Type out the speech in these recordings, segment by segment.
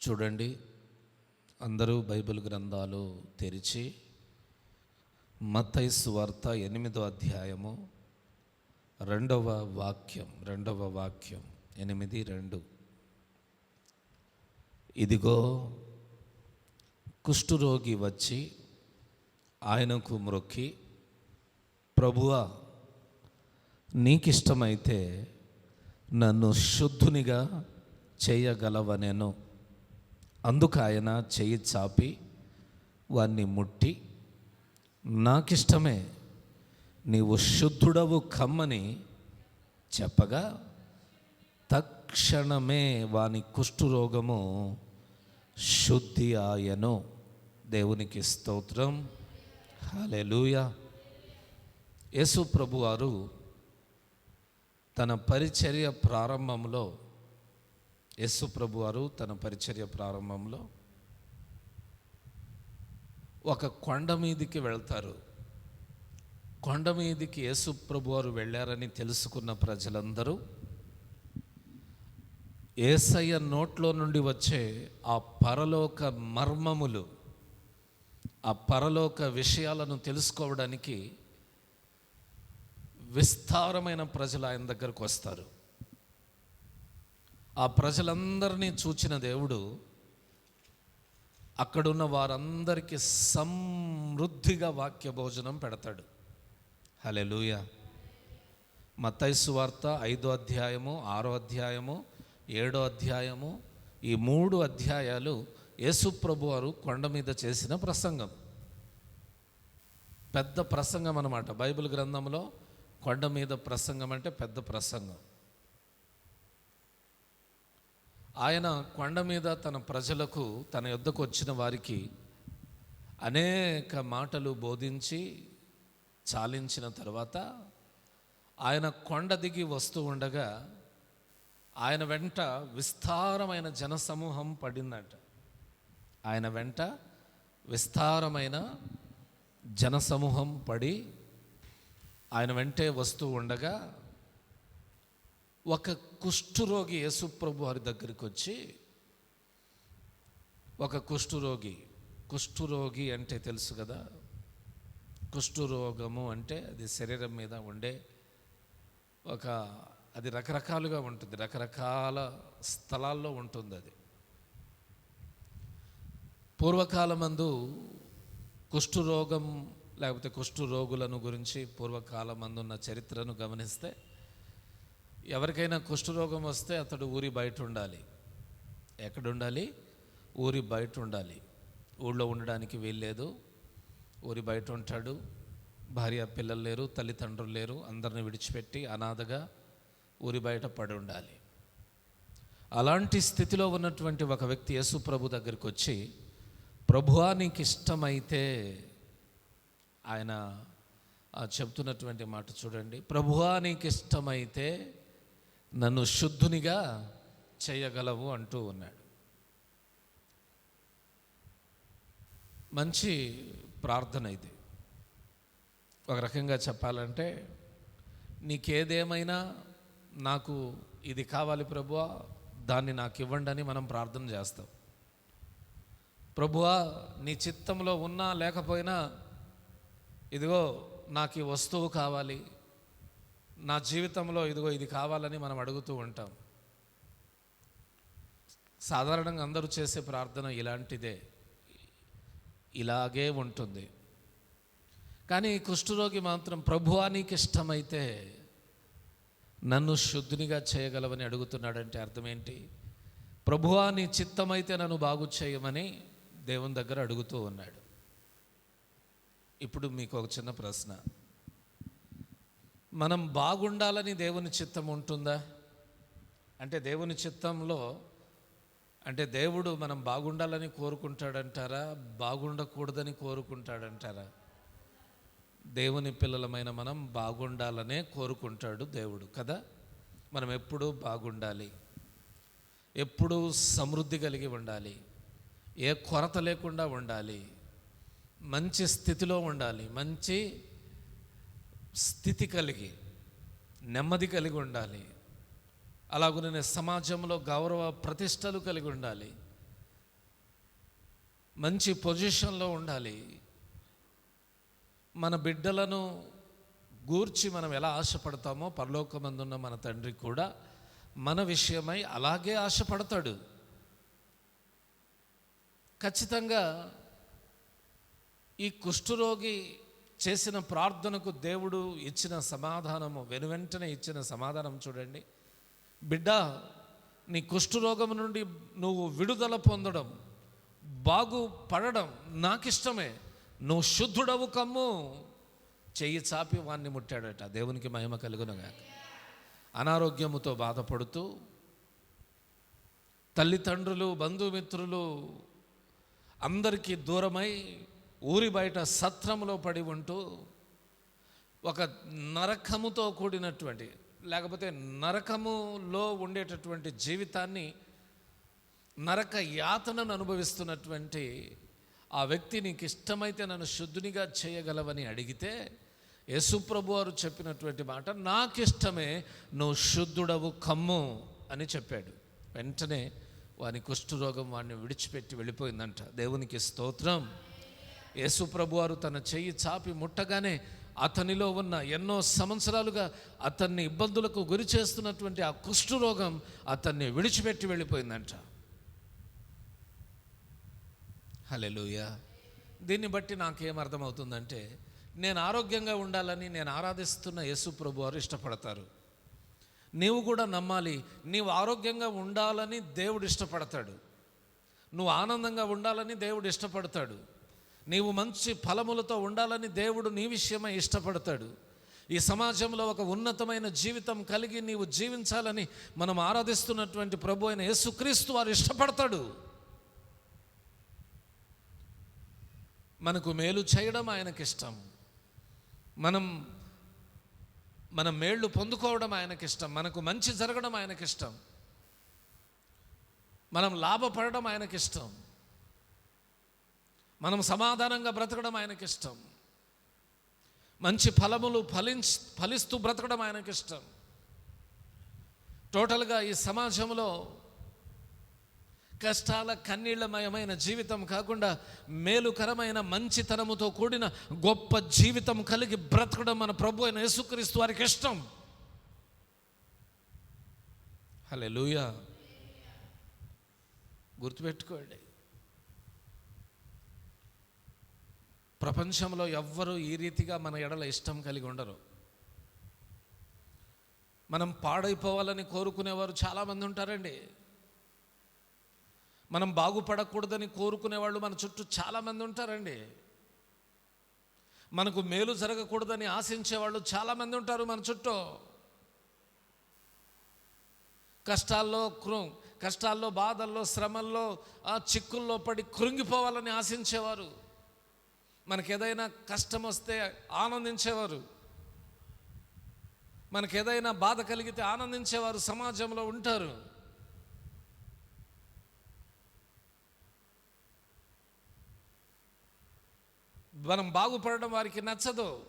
చూడండి, అందరూ బైబిల్ గ్రంథాలు తెరిచి మత్తయి సువార్త 8వ అధ్యాయము 2వ వాక్యం 8:2. ఇదిగో కుష్ఠరోగి వచ్చి ఆయనకు మ్రొక్కి, ప్రభువా, నీకిష్టమైతే నన్ను శుద్ధునిగా చేయగలవనెను. అందుకు ఆయన చెయ్యి చాపి వాణ్ణి ముట్టి, నాకిష్టమే, నీవు శుద్ధుడవు కమ్మని చెప్పగా తక్షణమే వాని కుష్ఠరోగము శుద్ధి ఆయను. దేవునికి స్తోత్రం. హల్లెలూయా. యేసు ప్రభువారు తన పరిచర్య ప్రారంభంలో ఒక కొండ మీదికి వెళ్తారు. కొండ మీదికి యేసు ప్రభువారు వెళ్ళారని తెలుసుకున్న ప్రజలందరూ యేసయ్య నోట్లో నుండి వచ్చే ఆ పరలోక మర్మములు, ఆ పరలోక విషయాలను తెలుసుకోవడానికి విస్తారమైన ప్రజలు ఆయన దగ్గరకు వస్తారు. ఆ ప్రజలందరినీ చూచిన దేవుడు అక్కడున్న వారందరికీ సమృద్ధిగా వాక్య భోజనం పెడతాడు. హల్లెలూయా. మత్తయి సువార్త 5వ అధ్యాయము, 6వ అధ్యాయము, 7వ అధ్యాయము, ఈ 3 అధ్యాయాలు యేసు ప్రభువారు కొండ మీద చేసిన ప్రసంగం. పెద్ద ప్రసంగం అన్నమాట. బైబిల్ గ్రంథంలో కొండ మీద ప్రసంగం అంటే పెద్ద ప్రసంగం. ఆయన కొండ మీద తన ప్రజలకు, తన యొద్దకు వచ్చిన వారికి అనేక మాటలు బోధించి చాలించిన తర్వాత ఆయన కొండ దిగి వస్తూ ఉండగా ఆయన వెంట విస్తారమైన జనసమూహం పడిందట. ఆయన వెంట విస్తారమైన జనసమూహం పడి ఆయన వెంటే వస్తూ ఉండగా ఒక కుష్ఠరోగి యేసు ప్రభు వారి దగ్గరికి వచ్చి, ఒక కుష్ఠరోగి అంటే తెలుసు కదా. కుష్ఠరోగము అంటే అది శరీరం మీద ఉండే అది రకరకాలుగా ఉంటుంది, రకరకాల స్థలాల్లో ఉంటుంది. అది పూర్వకాలమందు కుష్ఠరోగం లేకపోతే కుష్ఠరోగులను గురించి పూర్వకాలమందు ఉన్న చరిత్రను గమనిస్తే, ఎవరికైనా కుష్ఠరోగం వస్తే అతడు ఊరి బయట ఉండాలి. ఎక్కడుండాలి? ఊరి బయట ఉండాలి. ఊళ్ళో ఉండడానికి వీల్లేదు. ఊరి బయట ఉంటాడు. భార్య పిల్లలు లేరు, తల్లిదండ్రులు లేరు, అందరిని విడిచిపెట్టి అనాథగా ఊరి బయట పడి ఉండాలి. అలాంటి స్థితిలో ఉన్నటువంటి ఒక వ్యక్తి యేసు ప్రభు దగ్గరికి వచ్చి, ప్రభువా, నీకు ఇష్టమైతే, ఆయన చెప్తున్నటువంటి మాట చూడండి, ప్రభువా, నీకు ఇష్టమైతే నన్ను శుద్ధునిగా చేయగలవు అంటూ ఉన్నాడు. మంచి ప్రార్థన ఇది. ఒక రకంగా చెప్పాలంటే, నీకేదేమైనా నాకు ఇది కావాలి ప్రభువా, దాన్ని నాకు ఇవ్వండి అని మనం ప్రార్థన చేస్తాం. ప్రభువా, నీ చిత్తంలో ఉన్నా లేకపోయినా ఇదిగో నాకు ఈ వస్తువు కావాలి, నా జీవితంలో ఇదిగో ఇది కావాలని మనం అడుగుతూ ఉంటాం. సాధారణంగా అందరూ చేసే ప్రార్థన ఇలాంటిదే, ఇలాగే ఉంటుంది. కానీ కుష్ఠరోగి మాత్రం, ప్రభువా, నీకు ఇష్టమైతే నన్ను శుద్ధునిగా చేయగలవని అడుగుతున్నాడంటే అర్థం ఏంటి? ప్రభువా, నీ చిత్తమైతే నన్ను బాగు చేయమని దేవుని దగ్గర అడుగుతూ ఉన్నాడు. ఇప్పుడు మీకు ఒక చిన్న ప్రశ్న, మనం బాగుండాలని దేవుని చిత్తం ఉంటుందా? అంటే దేవుని చిత్తంలో అంటే దేవుడు మనం బాగుండాలని కోరుకుంటాడంటారా, బాగుండకూడదని కోరుకుంటాడంటారా? దేవుని పిల్లలమైన మనం బాగుండాలనే కోరుకుంటాడు దేవుడు కదా. మనం ఎప్పుడూ బాగుండాలి, ఎప్పుడూ సమృద్ధి కలిగి ఉండాలి, ఏ కొరత లేకుండా ఉండాలి, మంచి స్థితిలో ఉండాలి, మంచి స్థితి కలిగి నెమ్మది కలిగి ఉండాలి. అలాగనే సమాజంలో గౌరవ ప్రతిష్టలు కలిగి ఉండాలి. మంచి పొజిషన్లో ఉండాలి. మన బిడ్డలను గూర్చి మనం ఎలా ఆశపడతామో పరలోకమందున్న మన తండ్రి కూడా మన విషయమై అలాగే ఆశపడతాడు. ఖచ్చితంగా ఈ కుష్ఠరోగి చేసిన ప్రార్థనకు దేవుడు ఇచ్చిన సమాధానము, వెనువెంటనే ఇచ్చిన సమాధానం చూడండి. బిడ్డ, నీ కుష్ఠరోగం నుండి నువ్వు విడుదల పొందడం, బాగుపడడం నాకిష్టమే, నువ్వు శుద్ధుడవు కమ్ము. చెయ్యి చాపి వాణ్ణి ముట్టాడట. దేవునికి మహిమ కలుగునుగా. అనారోగ్యముతో బాధపడుతూ తల్లిదండ్రులు, బంధుమిత్రులు అందరికీ దూరమై ఊరి బయట సత్రములో పడి ఉంటూ ఒక నరకముతో కూడినటువంటి, లేకపోతే నరకములో ఉండేటటువంటి జీవితాన్ని, నరక యాతనను అనుభవిస్తున్నటువంటి ఆ వ్యక్తి, నీకు ఇష్టమైతే నన్ను శుద్ధునిగా చేయగలవని అడిగితే యేసుప్రభు వారు చెప్పినటువంటి మాట, నాకిష్టమే, నువ్వు శుద్ధుడవు కమ్ము అని చెప్పాడు. వెంటనే వాని కుష్ఠరోగం వాడిని విడిచిపెట్టి వెళ్ళిపోయిందంట. దేవునికి స్తోత్రం. యేసుప్రభు వారు తన చెయ్యి చాపి ముట్టగానే అతనిలో ఉన్న ఎన్నో సంవత్సరాలుగా అతన్ని ఇబ్బందులకు గురి చేస్తున్నటువంటి ఆ కుష్ఠరోగం అతన్ని విడిచిపెట్టి వెళ్ళిపోయిందంట. హల్లెలూయా. దీన్ని బట్టి నాకేం అర్థమవుతుందంటే, నేను ఆరోగ్యంగా ఉండాలని నేను ఆరాధిస్తున్న యేసు ప్రభు వారు ఇష్టపడతారు. నీవు కూడా నమ్మాలి, నీవు ఆరోగ్యంగా ఉండాలని దేవుడు ఇష్టపడతాడు. నువ్వు ఆనందంగా ఉండాలని దేవుడు ఇష్టపడతాడు. నీవు మంచి ఫలములతో ఉండాలని దేవుడు నీ విషయమై ఇష్టపడతాడు. ఈ సమాజంలో ఒక ఉన్నతమైన జీవితం కలిగి నీవు జీవించాలని మనం ఆరాధిస్తున్నటువంటి ప్రభు అయిన యేసుక్రీస్తు వారు ఇష్టపడతాడు. మనకు మేలు చేయడం ఆయనకిష్టం. మనం మేళ్ళు పొందుకోవడం ఆయనకిష్టం. మనకు మంచి జరగడం ఆయనకిష్టం. మనం లాభపడడం ఆయనకిష్టం. మనం సమాధానంగా బ్రతకడం ఆయనకిష్టం. మంచి ఫలములు ఫలిస్తూ బ్రతకడం ఆయనకిష్టం. టోటల్గా ఈ సమాజంలో కష్టాల కన్నీళ్లమయమైన జీవితం కాకుండా మేలుకరమైన మంచితనముతో కూడిన గొప్ప జీవితం కలిగి బ్రతకడం మన ప్రభు అయిన యేసుక్రీస్తు వారికి ఇష్టం. హల్లెలూయా. గుర్తుపెట్టుకోండి, ప్రపంచంలో ఎవ్వరూ ఈ రీతిగా మన ఎడల ఇష్టం కలిగి ఉండరు. మనం పాడైపోవాలని కోరుకునేవారు చాలామంది ఉంటారండి. మనం బాగుపడకూడదని కోరుకునేవాళ్ళు మన చుట్టూ చాలామంది ఉంటారండి. మనకు మేలు జరగకూడదని ఆశించేవాళ్ళు చాలామంది ఉంటారు మన చుట్టూ. కష్టాల్లో బాధల్లో శ్రమల్లో చిక్కుల్లో పడి కృంగిపోవాలని ఆశించేవారు. మనకేదైనా కష్టం వస్తే ఆనందించేవారు. మనకేదైనా బాధ కలిగితే ఆనందించేవారు సమాజంలో ఉంటారు. మనం బాగుపడడం వారికి నచ్చదు.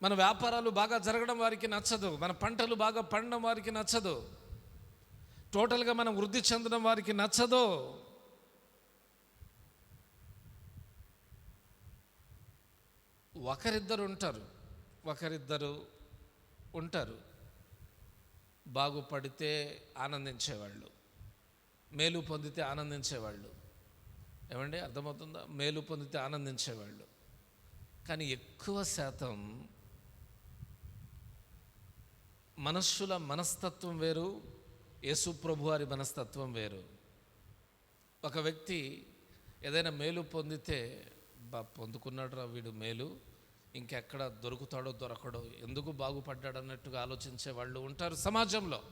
మన వ్యాపారాలు బాగా జరగడం వారికి నచ్చదు. మన పంటలు బాగా పండడం వారికి నచ్చదు. టోటల్గా మనం వృద్ధి చెందడం వారికి నచ్చదు. ఒకరిద్దరు ఉంటారు బాగుపడితే ఆనందించేవాళ్ళు, మేలు పొందితే ఆనందించేవాళ్ళు. ఏమండి, అర్థమవుతుందా? మేలు పొందితే ఆనందించేవాళ్ళు. కానీ ఎక్కువ శాతం మనుష్యుల మనస్తత్వం వేరు, యేసు ప్రభు వారి మనస్తత్వం వేరు. ఒక వ్యక్తి ఏదైనా మేలు పొందితే, పొందుకున్నాడు రా వీడు మేలు, ఇంకెక్కడ దొరుకుతాడో దొరకడో, ఎందుకు బాగుపడ్డాడు అన్నట్టుగా ఆలోచించే వాళ్ళు ఉంటారు సమాజంలో.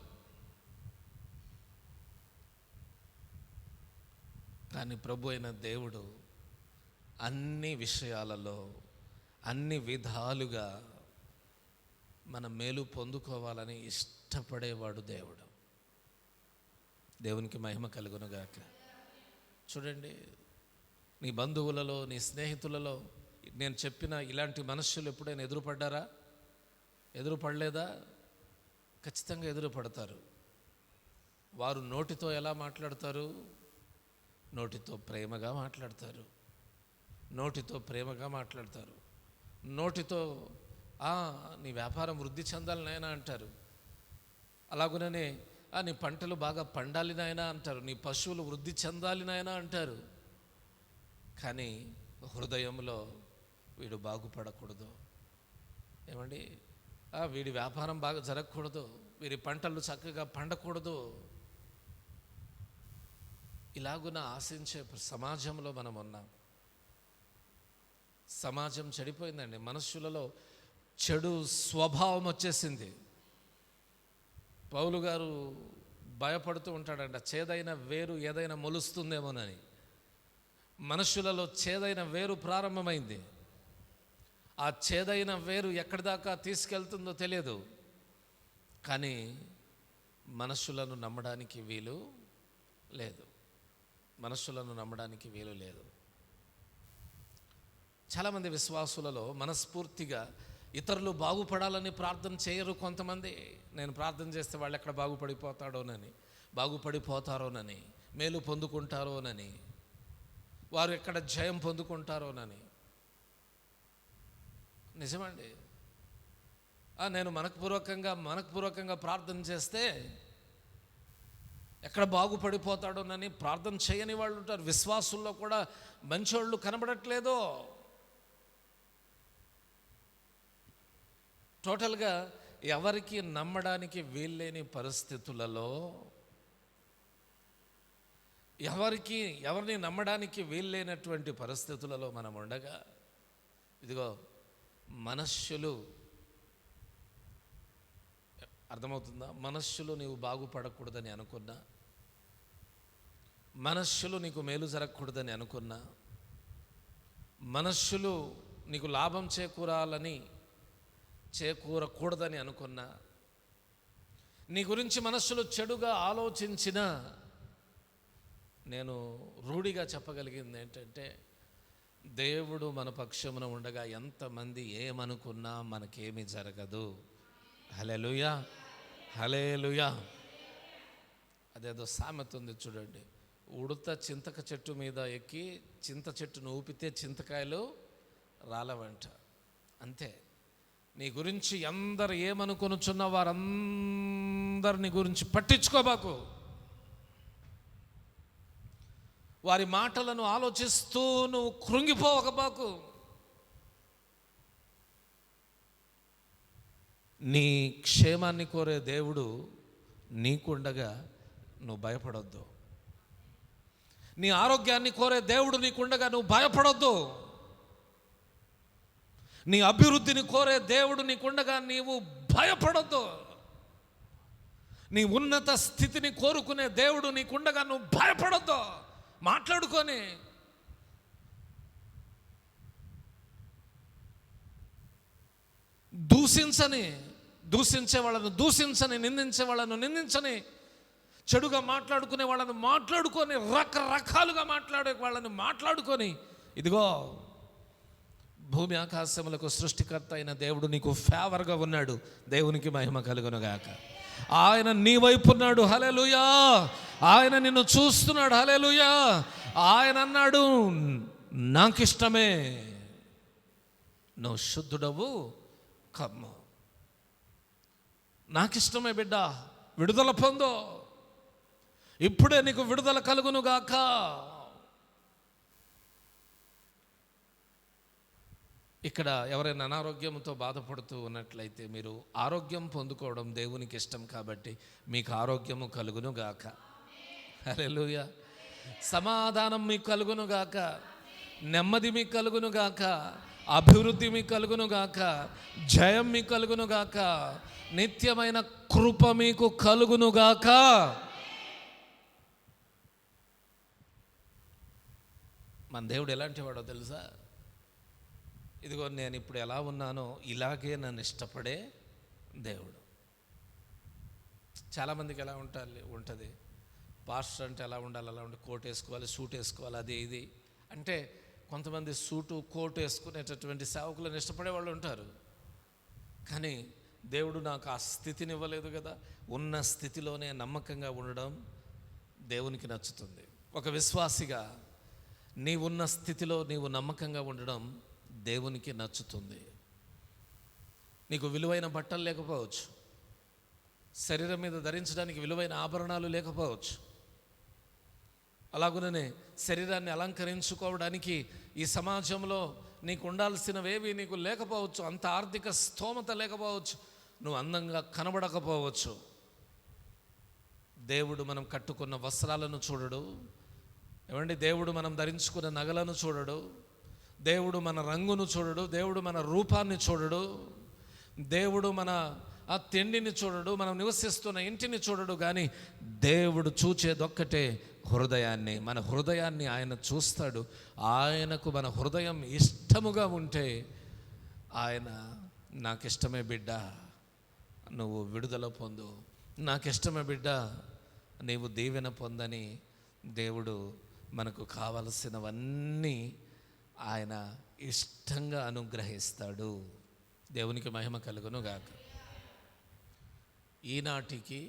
కానీ ప్రభు అయిన దేవుడు అన్ని విషయాలలో అన్ని విధాలుగా మన మేలు పొందుకోవాలని ఇష్టపడేవాడు దేవుడు. దేవునికి మహిమ కలుగునుగాక. చూడండి, నీ బంధువులలో, నీ స్నేహితులలో నేను చెప్పిన ఇలాంటి మనుష్యులు ఎప్పుడైనా ఎదురుపడ్డారా? ఎదురుపడలేదా? ఖచ్చితంగా ఎదురుపడతారు. వారు నోటితో ఎలా మాట్లాడతారు? నోటితో ప్రేమగా మాట్లాడతారు. నోటితో ప్రేమగా మాట్లాడతారు. నోటితో నీ వ్యాపారం వృద్ధి చెందాలి నాయనా అంటారు. అలాగుననే నీ పంటలు బాగా పండాలి నాయనా అంటారు. నీ పశువులు వృద్ధి చెందాలి నాయనా అంటారు. కానీ హృదయంలో వీడు బాగుపడకూడదు, ఏమండి, వీడి వ్యాపారం బాగా జరగకూడదు, వీరి పంటలు చక్కగా పండకూడదు, ఇలాగున ఆశించే సమాజంలో మనం ఉన్నాం. సమాజం చెడిపోయిందండి. మనుషులలో చెడు స్వభావం వచ్చేసింది. పౌలు గారు భయపడుతూ ఉంటాడంట, చేదైన వేరు ఏదైనా మొలుస్తుందేమోనని. మనుషులలో చేదైన వేరు ప్రారంభమైంది. ఆ చేదైన వేరు ఎక్కడి దాకా తీసుకెళ్తుందో తెలియదు. కానీ మనుషులను నమ్మడానికి వీలు లేదు. మనుషులను నమ్మడానికి వీలు లేదు. చాలామంది విశ్వాసులలో మనస్ఫూర్తిగా ఇతరులు బాగుపడాలని ప్రార్థన చేయరు. కొంతమంది నేను ప్రార్థన చేస్తే వాళ్ళు ఎక్కడ బాగుపడిపోతారోనని, మేలు పొందుకుంటారోనని, వారు ఎక్కడ జయం పొందుకుంటారోనని. నిజమండి. నేను మనఃపూర్వకంగా ప్రార్థన చేస్తే ఎక్కడ బాగుపడిపోతాడోనని ప్రార్థన చేయని వాళ్ళు ఉంటారు. విశ్వాసుల్లో కూడా మంచోళ్ళు కనబడట్లేదు. టోటల్గా ఎవరికి నమ్మడానికి వీల్లేని పరిస్థితులలో, ఎవరిని నమ్మడానికి వీల్లేనటువంటి పరిస్థితులలో మనం ఉండగా, ఇదిగో మనస్సులు, అర్థమవుతుందా? మనస్సులు నీవు బాగుపడకూడదని అనుకున్నా, మనస్సులు నీకు మేలు జరగకూడదని అనుకున్నా, మనస్సులు నీకు లాభం చేకూరకూడదని అనుకున్నా, నీ గురించి మనస్సులు చెడుగా ఆలోచించినా, నేను రూఢిగా చెప్పగలిగింది ఏంటంటే, దేవుడు మన పక్షమున ఉండగా ఎంతమంది ఏమనుకున్నా మనకేమీ జరగదు. హల్లెలూయా, హల్లెలూయా. అదేదో సామెత ఉంది చూడండి, ఉడత చింతక చెట్టు మీద ఎక్కి చింత చెట్టును ఊపితే చింతకాయలు రాలవంట. అంతే. నీ గురించి అందరు ఏమనుకొనుచున్న వారందరిని గురించి పట్టించుకోబాకు. వారి మాటలను ఆలోచిస్తూ నువ్వు కృంగిపోవకబాకు. నీ క్షేమాన్ని కోరే దేవుడు నీకుండగా నువ్వు భయపడొద్దు. నీ ఆరోగ్యాన్ని కోరే దేవుడు నీకుండగా నువ్వు భయపడొద్దు. నీ అభివృద్ధిని కోరే దేవుడు నీకుండగా నీవు భయపడొద్దు. నీ ఉన్నత స్థితిని కోరుకునే దేవుడు నీకుండగా నువ్వు భయపడొద్దు. మాట్లాడుకొని దూషించే వాళ్ళను దూషించని, నిందించే వాళ్ళను నిందించని, చెడుగా మాట్లాడుకునే వాళ్ళను మాట్లాడుకొని, రకరకాలుగా మాట్లాడే వాళ్ళని మాట్లాడుకొని, ఇదిగో భూమి ఆకాశములకు సృష్టికర్త అయిన దేవుడు నీకు ఫేవర్గా ఉన్నాడు. దేవునికి మహిమ కలుగునుగాక. ఆయన నీ వైపు ఉన్నాడు. హల్లెలూయా. ఆయన నిన్ను చూస్తున్నాడు. హల్లెలూయా. ఆయన అన్నాడు, నాకిష్టమే, నువ్వు శుద్ధుడవు కమ్ము. నాకిష్టమే బిడ్డ, విడుదల పొందో. ఇప్పుడే నీకు విడుదల కలుగునుగాక. ఇక్కడ ఎవరైనా అనారోగ్యంతో బాధపడుతూ ఉన్నట్లయితే మీరు ఆరోగ్యం పొందుకోవడం దేవునికి ఇష్టం కాబట్టి మీకు ఆరోగ్యము కలుగునుగాక. హల్లెలూయా. సమాధానం మీకు కలుగునుగాక, నెమ్మది మీకు కలుగునుగాక, అభివృద్ధి మీకు కలుగునుగాక, జయం మీకు కలుగునుగాక, నిత్యమైన కృప మీకు కలుగునుగాక. మన దేవుడు ఎలాంటి వాడో తెలుసా? ఇదిగో నేను ఇప్పుడు ఎలా ఉన్నానో ఇలాగే నన్ను ఇష్టపడే దేవుడు. చాలామందికి ఎలా ఉంటుంది, పాస్టర్ అంటే ఎలా ఉండాలి, అలా ఉండి కోట్ వేసుకోవాలి, సూట్ వేసుకోవాలి, అది ఇది అంటే కొంతమంది సూటు కోట్ వేసుకునేటటువంటి సేవకులను ఇష్టపడే వాళ్ళు ఉంటారు. కానీ దేవుడు నాకు ఆ స్థితిని ఇవ్వలేదు కదా. ఉన్న స్థితిలోనే నమ్మకంగా ఉండడం దేవునికి నచ్చుతుంది. ఒక విశ్వాసిగా నీవున్న స్థితిలో నీవు నమ్మకంగా ఉండడం దేవునికి నచ్చుతుంది. నీకు విలువైన బట్టలు లేకపోవచ్చు, శరీరం మీద ధరించడానికి విలువైన ఆభరణాలు లేకపోవచ్చు, అలాగుననే శరీరాన్ని అలంకరించుకోవడానికి ఈ సమాజంలో నీకు ఉండాల్సినవేవి నీకు లేకపోవచ్చు, అంత ఆర్థిక స్తోమత లేకపోవచ్చు, నువ్వు అందంగా కనబడకపోవచ్చు. దేవుడు మనం కట్టుకున్న వస్త్రాలను చూడడు, ఏమండి, దేవుడు మనం ధరించుకున్న నగలను చూడడు, దేవుడు మన రంగును చూడడు, దేవుడు మన రూపాన్ని చూడడు, దేవుడు మన ఆ తిండిని చూడడు, మనం నివసిస్తున్న ఇంటిని చూడడు. కానీ దేవుడు చూచేదొక్కటే హృదయాన్ని. మన హృదయాన్ని ఆయన చూస్తాడు. ఆయనకు మన హృదయం ఇష్టముగా ఉంటే ఆయన నాకిష్టమే బిడ్డ నువ్వు విడుదల పొందు, నాకిష్టమే బిడ్డ నీవు దీవెన పొందని దేవుడు మనకు కావలసినవన్నీ ఆయన ఇష్టంగా అనుగ్రహిస్తాడు. దేవునికి మహిమ కలుగును గాక. ఈనాటికి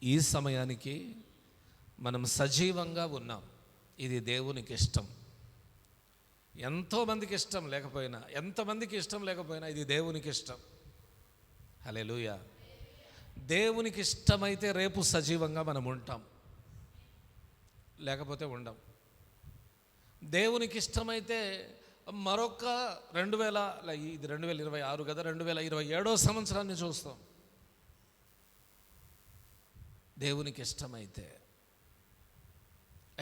ఈ సమయానికి మనం సజీవంగా ఉన్నాం. ఇది దేవునికి ఇష్టం. ఎంతోమందికి ఇష్టం లేకపోయినా, ఎంతమందికి ఇష్టం లేకపోయినా ఇది దేవునికి ఇష్టం. హల్లెలూయా. దేవునికి ఇష్టమైతే రేపు సజీవంగా మనం ఉంటాం, లేకపోతే ఉండం. దేవునికి ఇష్టమైతే మరొక 2026 కదా, 2027 సంవత్సరాన్ని చూస్తాం. దేవునికి ఇష్టమైతే.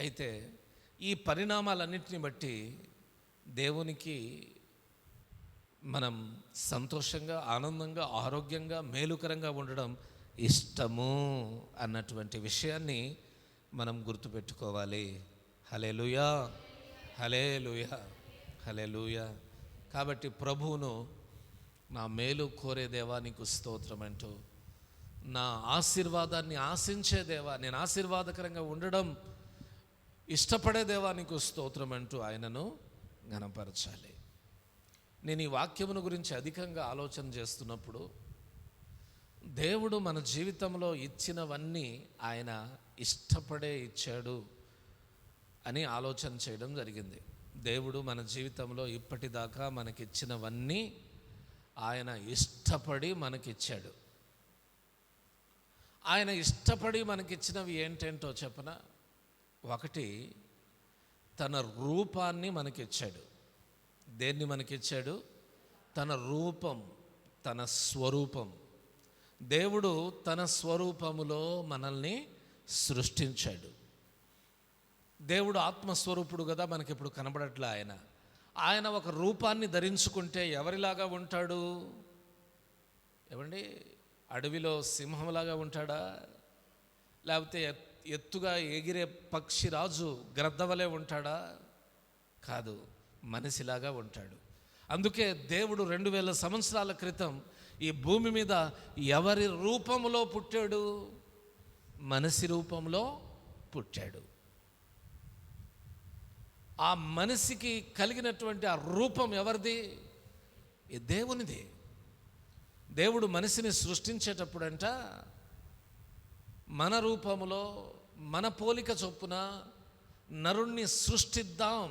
అయితే ఈ పరిణామాలన్నింటిని బట్టి దేవునికి మనం సంతోషంగా, ఆనందంగా, ఆరోగ్యంగా, మేలుకరంగా ఉండడం ఇష్టము అన్నటువంటి విషయాన్ని మనం గుర్తుపెట్టుకోవాలి. హల్లెలూయా, హల్లెలూయా, హల్లెలూయా. కాబట్టి ప్రభువును నా మేలు కోరే దేవా నీకు స్తోత్రం అంటూ, నా ఆశీర్వాదాన్ని ఆశించే దేవా, నేను ఆశీర్వాదకరంగా ఉండడం ఇష్టపడే దేవా నీకు స్తోత్రం అంటూ ఆయనను ఘనపరచాలి. నేను ఈ వాక్యమును గురించి అధికంగా ఆలోచన చేస్తున్నప్పుడు దేవుడు మన జీవితంలో ఇచ్చినవన్నీ ఆయన ఇష్టపడే ఇచ్చాడు అని ఆలోచన చేయడం జరిగింది. దేవుడు మన జీవితంలో ఇప్పటిదాకా మనకిచ్చినవన్నీ ఆయన ఇష్టపడి మనకిచ్చాడు. ఆయన ఇష్టపడి మనకిచ్చినవి ఏంటేంటో చెప్పనా? ఒకటి, తన రూపాన్ని మనకిచ్చాడు. దేన్ని మనకిచ్చాడు? తన రూపం, తన స్వరూపం. దేవుడు తన స్వరూపములో మనల్ని సృష్టించాడు. దేవుడు ఆత్మస్వరూపుడు కదా, మనకి ఇప్పుడు కనబడట్లే. ఆయన ఒక రూపాన్ని ధరించుకుంటే ఎవరిలాగా ఉంటాడు? ఏమండి, అడవిలో సింహంలాగా ఉంటాడా? లేకపోతే ఎత్తుగా ఎగిరే పక్షిరాజు గ్రద్దవలే ఉంటాడా? కాదు, మనిషిలాగా ఉంటాడు. అందుకే దేవుడు 2000 సంవత్సరాల క్రితం ఈ భూమి మీద ఎవరి రూపంలో పుట్టాడు? మనిషి రూపంలో పుట్టాడు. ఆ మనిషికి కలిగినటువంటి ఆ రూపం ఎవరిది? దేవునిది. దేవుడు మనిషిని సృష్టించేటప్పుడంట మన రూపములో, మన పోలిక చొప్పున నరుణ్ణి సృష్టిద్దాం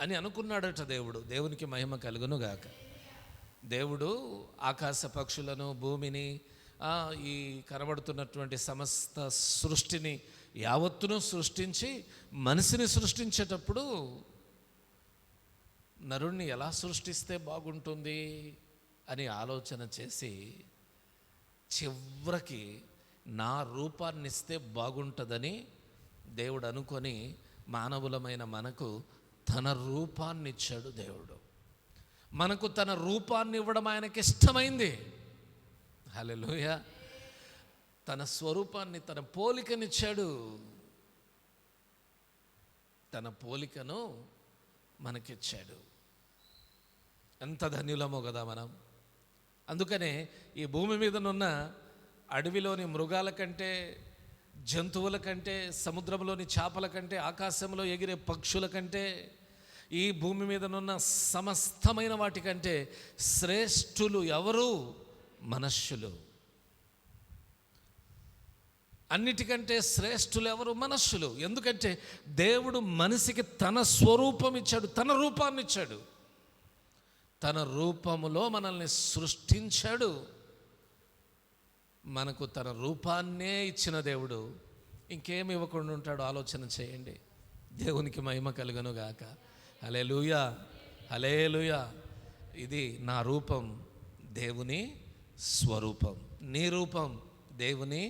అని అనుకున్నాడట దేవుడు. దేవునికి మహిమ కలుగును గాక. దేవుడు ఆకాశ పక్షులను, భూమిని, ఈ కనబడుతున్నటువంటి సమస్త సృష్టిని యావత్తును సృష్టించి మనిషిని సృష్టించేటప్పుడు నరుణ్ణి ఎలా సృష్టిస్తే బాగుంటుంది అని ఆలోచన చేసి చివరికి నా రూపాన్ని ఇస్తే బాగుంటుందని దేవుడు అనుకొని మానవులమైన మనకు తన రూపాన్ని ఇచ్చాడు. దేవుడు మనకు తన రూపాన్ని ఇవ్వడం ఆయనకి ఇష్టమైంది. హల్లెలూయా. తన స్వరూపాన్ని, తన పోలికనిచ్చాడు. తన పోలికను మనకిచ్చాడు. ఎంత ధన్యులమో కదా మనం. అందుకనే ఈ భూమి మీదనున్న అడవిలోని మృగాల కంటే, జంతువుల కంటే, సముద్రంలోని చేపల కంటే, ఆకాశంలో ఎగిరే పక్షుల కంటే, ఈ భూమి మీదనున్న సమస్తమైన వాటికంటే శ్రేష్ఠులు ఎవరు? మనుష్యులు. అన్నిటికంటే శ్రేష్ఠులు ఎవరు? మనుష్యులు. ఎందుకంటే దేవుడు మనిషికి తన స్వరూపం ఇచ్చాడు, తన రూపాన్ని ఇచ్చాడు, తన రూపములో మనల్ని సృష్టించాడు. మనకు తన రూపాన్నే ఇచ్చిన దేవుడు ఇంకేమి ఇవ్వకుండా ఉంటాడో ఆలోచన చేయండి. దేవునికి మహిమ కలుగును గాక. హల్లెలూయా, హల్లెలూయా. ఇది నా రూపం, దేవుని స్వరూపం. నీ రూపం దేవుని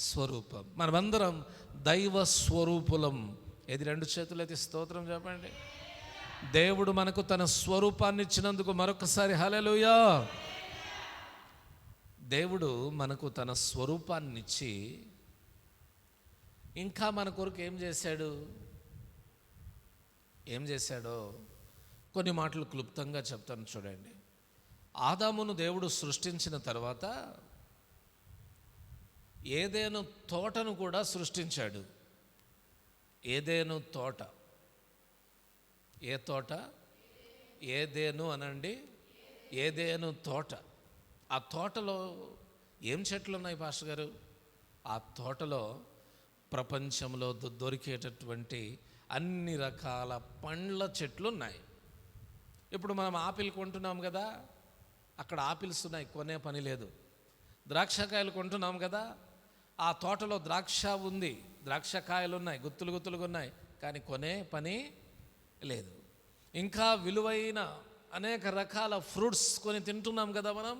స్వరూపం. మనమందరం దైవ స్వరూపులం. ఏది? 2 చేతులు అయితే స్తోత్రం చెప్పండి. దేవుడు మనకు తన స్వరూపాన్ని ఇచ్చినందుకు మరొకసారి హల్లెలూయా. దేవుడు మనకు తన స్వరూపాన్ని ఇచ్చి ఇంకా మన కొరకు ఏం చేశాడో కొన్ని మాటలు క్లుప్తంగా చెప్తాను చూడండి. ఆదామును దేవుడు సృష్టించిన తర్వాత ఏదెను తోటను కూడా సృష్టించాడు. ఏదెను తోట. ఏ తోట? ఏదెను అనండి. ఏదెను తోట. ఆ తోటలో ఏం చెట్లు ఉన్నాయి పాస్టర్ గారు? ఆ తోటలో ప్రపంచంలో దొరికేటటువంటి అన్ని రకాల పండ్ల చెట్లు ఉన్నాయి. ఇప్పుడు మనం ఆపిల్ కొంటున్నాం కదా, అక్కడ ఆపిల్స్ ఉన్నాయి, కొనే పని లేదు. ద్రాక్షకాయలు కొంటున్నాం కదా, ఆ తోటలో ద్రాక్ష ఉంది, ద్రాక్షకాయలు ఉన్నాయి, గుత్తులు గుత్తులుగా ఉన్నాయి, కానీ కొనే పని లేదు. ఇంకా విలువైన అనేక రకాల ఫ్రూట్స్ కొని తింటున్నాం కదా మనం.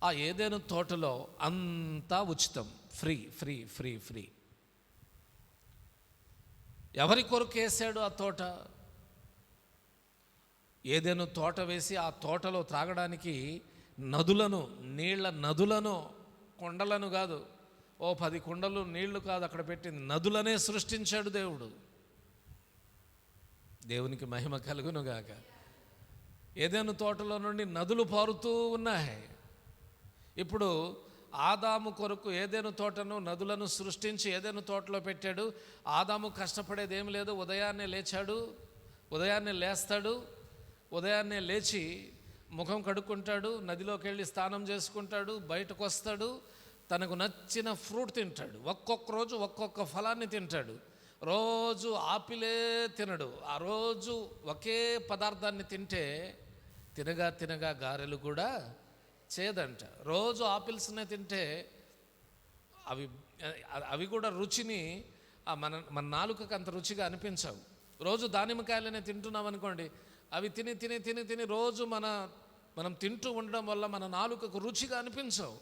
ఆ ఏదైనా తోటలో అంతా ఉచితం, ఫ్రీ ఫ్రీ ఫ్రీ ఫ్రీ. ఎవరి కొరకు వేసాడు ఆ తోట? ఏదైనా తోట వేసి ఆ తోటలో త్రాగడానికి నీళ్ల నదులను, కొండలను కాదు, 10 కుండలు నీళ్లు కాదు అక్కడ పెట్టింది, నదులనే సృష్టించాడు దేవుడు. దేవునికి మహిమ కలుగును గాక. ఏదైనా తోటలో నుండి నదులు పారుతూ ఉన్నాయి. ఇప్పుడు ఆదాము కొరకు ఏదైనా తోటను, నదులను సృష్టించి ఏదైనా తోటలో పెట్టాడు. ఆదాము కష్టపడేది ఏమి లేదు. ఉదయాన్నే లేచాడు, ఉదయాన్నే లేస్తాడు, ఉదయాన్నే లేచి ముఖం కడుక్కుంటాడు, నదిలోకి వెళ్ళి స్నానం చేసుకుంటాడు, బయటకు వస్తాడు, తనకు నచ్చిన ఫ్రూట్ తింటాడు. ఒక్కొక్క రోజు ఒక్కొక్క ఫలాన్ని తింటాడు. రోజు ఆపిలే తినడు. ఆ రోజు ఒకే పదార్థాన్ని తింటే తినగా తినగా గారెలు కూడా చేదంట. రోజు ఆపిల్స్నే తింటే అవి కూడా రుచిని మన నాలుకకు అంత రుచిగా అనిపించవు. రోజు దానిమ్మకాయలనే తింటున్నాం అనుకోండి, అవి తిని తిని తిని తిని రోజు మనం తింటూ ఉండడం వల్ల మన నాలుకకు రుచిగా అనిపించవు.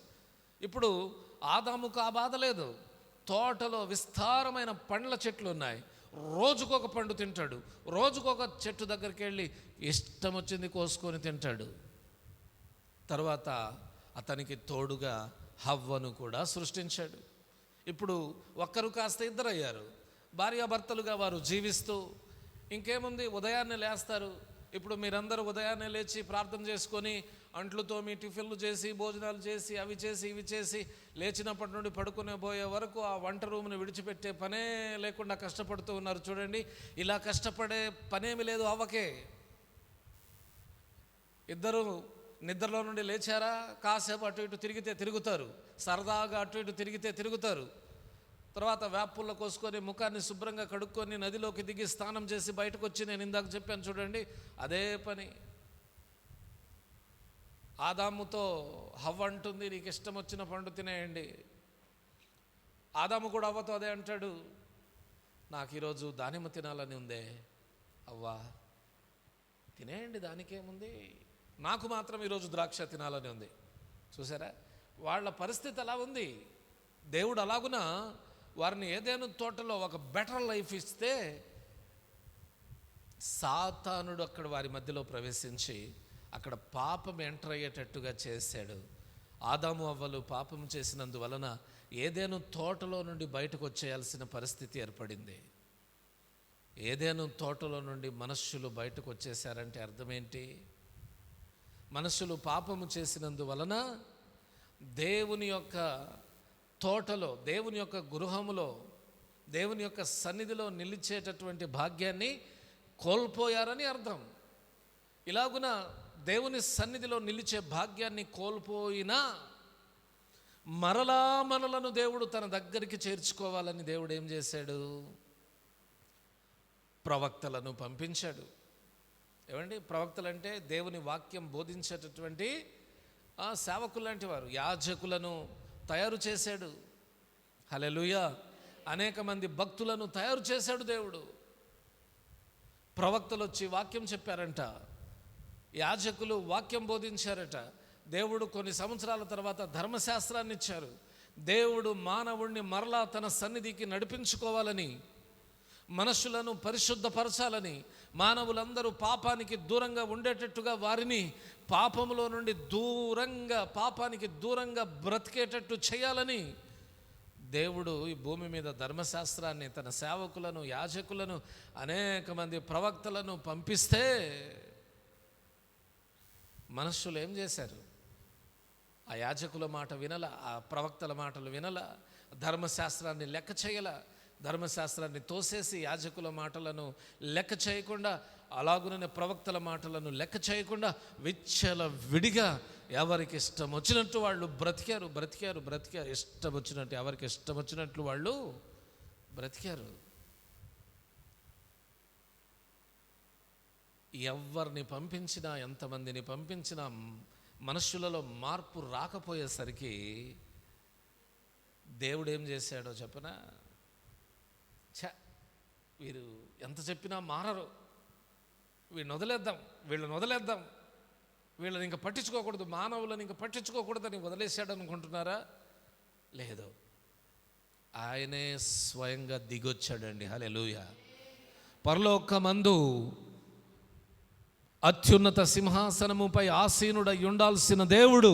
ఇప్పుడు ఆదాముకు ఆ బాధ లేదు. తోటలో విస్తారమైన పండ్ల చెట్లు ఉన్నాయి. రోజుకొక పండు తింటాడు. రోజుకొక చెట్టు దగ్గరికి వెళ్ళి ఇష్టం వచ్చింది కోసుకొని తింటాడు. తర్వాత అతనికి తోడుగా హవ్వను కూడా సృష్టించాడు. ఇప్పుడు ఒక్కరు కాస్త ఇద్దరు అయ్యారు. భార్యాభర్తలుగా వారు జీవిస్తూ ఇంకేముంది, ఉదయాన్నే లేస్తారు. ఇప్పుడు మీరందరూ ఉదయాన్నే లేచి ప్రార్థన చేసుకొని అంట్లుతో మీ టిఫిన్లు చేసి, భోజనాలు చేసి, అవి చేసి ఇవి చేసి లేచినప్పటి నుండి పడుకునే పోయే వరకు ఆ వంట రూమ్ని విడిచిపెట్టే పనే లేకుండా కష్టపడుతూ ఉన్నారు. చూడండి, ఇలా కష్టపడే పనేమి లేదు అవ్వకే. ఇద్దరు నిద్రలో నుండి లేచారా, కాసేపు అటు ఇటు తిరిగితే తిరుగుతారు, సరదాగా అటు ఇటు తిరిగితే తిరుగుతారు. తర్వాత వేపుల్లో కోసుకొని ముఖాన్ని శుభ్రంగా కడుక్కొని నదిలోకి దిగి స్నానం చేసి బయటకు వచ్చి, నేను ఇందాక చెప్పాను చూడండి, అదే పని. ఆదాముతో హవ్వ అంటుంది, నీకు ఇష్టం వచ్చిన పండు తినేయండి. ఆదాము కూడా అవ్వతో అదే అంటాడు, నాకు ఈరోజు దానిమ్మ తినాలని ఉందే, అవ్వా తినేయండి, దానికేముంది, నాకు మాత్రం ఈరోజు ద్రాక్ష తినాలని ఉంది. చూసారా, వాళ్ళ పరిస్థితి అలా ఉంది. దేవుడు అలాగున వారిని ఏదైనా తోటలో ఒక బెటర్ లైఫ్ ఇస్తే, సాతానుడు అక్కడ వారి మధ్యలో ప్రవేశించి అక్కడ పాపం ఎంటర్ అయ్యేటట్టుగా చేశాడు. ఆదాము అవ్వలు పాపం చేసినందువలన ఏదైనా తోటలో నుండి బయటకు వచ్చేయాల్సిన పరిస్థితి ఏర్పడింది. ఏదైనా తోటలో నుండి మనుష్యులు బయటకు వచ్చేసారంటే అర్థమేంటి? మనుషులు పాపము చేసినందువలన దేవుని యొక్క తోటలో, దేవుని యొక్క గృహములో, దేవుని యొక్క సన్నిధిలో నిలిచేటటువంటి భాగ్యాన్ని కోల్పోయారని అర్థం. ఇలాగున దేవుని సన్నిధిలో నిలిచే భాగ్యాన్ని కోల్పోయినా మరలా మనలను దేవుడు తన దగ్గరికి చేర్చుకోవాలని దేవుడు ఏం చేశాడు? ప్రవక్తలను పంపించాడు. ఏమండి, ప్రవక్తలు అంటే దేవుని వాక్యం బోధించేటటువంటి సేవకులు లాంటి వారు. యాజకులను తయారు చేశాడు. హల్లెలూయా. అనేక మంది భక్తులను తయారు చేశాడు దేవుడు. ప్రవక్తలు వచ్చి వాక్యం చెప్పారంట, యాజకులు వాక్యం బోధించారట. దేవుడు కొన్ని సంవత్సరాల తర్వాత ధర్మశాస్త్రాన్ని ఇచ్చారు. దేవుడు మానవుణ్ణి మరలా తన సన్నిధికి నడిపించుకోవాలని, మనుషులను పరిశుద్ధపరచాలని, మానవులందరూ పాపానికి దూరంగా ఉండేటట్టుగా, వారిని పాపములో నుండి దూరంగా, పాపానికి దూరంగా బ్రతికేటట్టు చేయాలని దేవుడు ఈ భూమి మీద ధర్మశాస్త్రాన్ని, తన సేవకులను, యాజకులను, అనేక మంది ప్రవక్తలను పంపిస్తే మనుషులు ఏం చేశారు? ఆ యాజకుల మాట వినల, ఆ ప్రవక్తల మాటలు వినల, ధర్మశాస్త్రాన్ని లెక్క చేయల. ధర్మశాస్త్రాన్ని తోసేసి యాజకుల మాటలను లెక్క చేయకుండా, అలాగునే ప్రవక్తల మాటలను లెక్క చేయకుండా విచ్చల విడిగా ఎవరికి ఇష్టం వచ్చినట్టు వాళ్ళు బ్రతికారు. ఇష్టం వచ్చినట్టు, ఎవరికి ఇష్టం వచ్చినట్లు వాళ్ళు బ్రతికారు. ఎవరిని పంపించినా, ఎంతమందిని పంపించినా మనుషులలో మార్పు రాకపోయేసరికి దేవుడు ఏం చేశాడో చెప్పనా? వీరు ఎంత చెప్పినా మారరు, వీళ్ళని వదిలేద్దాం, వీళ్ళని ఇంకా పట్టించుకోకూడదు, మానవులను ఇంకా పట్టించుకోకూడదని వదిలేశాడు అనుకుంటున్నారా? లేదు, ఆయనే స్వయంగా దిగొచ్చాడండి. హల్లెలూయా. పరలోకమందు అత్యున్నత సింహాసనముపై ఆసీనుడై ఉండాల్సిన దేవుడు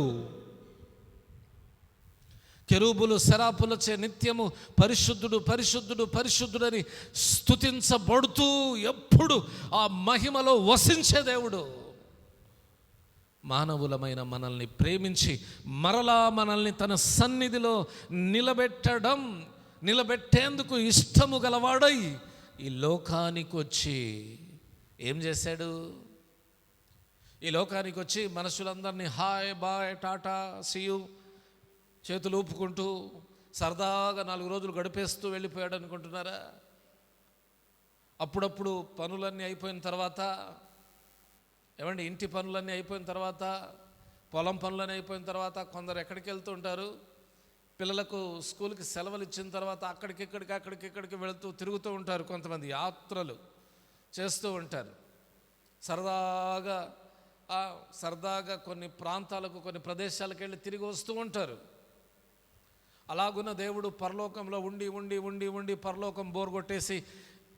కెరూబులు శరాపులచే నిత్యము పరిశుద్ధుడు పరిశుద్ధుడు పరిశుద్ధుడని స్తుతించబడుతూ ఎప్పుడు ఆ మహిమలో వసించే దేవుడు మానవులమైన మనల్ని ప్రేమించి మరలా మనల్ని తన సన్నిధిలో నిలబెట్టేందుకు ఇష్టము గలవాడై ఈ లోకానికి వచ్చి ఏం చేశాడు? ఈ లోకానికి వచ్చి మనుషులందరినీ హాయ్ బాయ్ టాటా సీయు చేతులు ఊపుకుంటూ సరదాగా 4 రోజులు గడిపేస్తూ వెళ్ళిపోయాడు అనుకుంటున్నారా? అప్పుడప్పుడు పనులన్నీ అయిపోయిన తర్వాత, ఏమండి, ఇంటి పనులన్నీ అయిపోయిన తర్వాత, పొలం పనులన్నీ అయిపోయిన తర్వాత కొందరు ఎక్కడికి వెళ్తూ ఉంటారు? పిల్లలకు స్కూల్కి సెలవులు ఇచ్చిన తర్వాత అక్కడికి వెళుతూ తిరుగుతూ ఉంటారు. కొంతమంది యాత్రలు చేస్తూ ఉంటారు. సరదాగా కొన్ని ప్రాంతాలకు, కొన్ని ప్రదేశాలకు వెళ్ళి తిరిగి వస్తూ ఉంటారు. అలాగున్న దేవుడు పరలోకంలో ఉండి పరలోకం బోర్ కొట్టేసి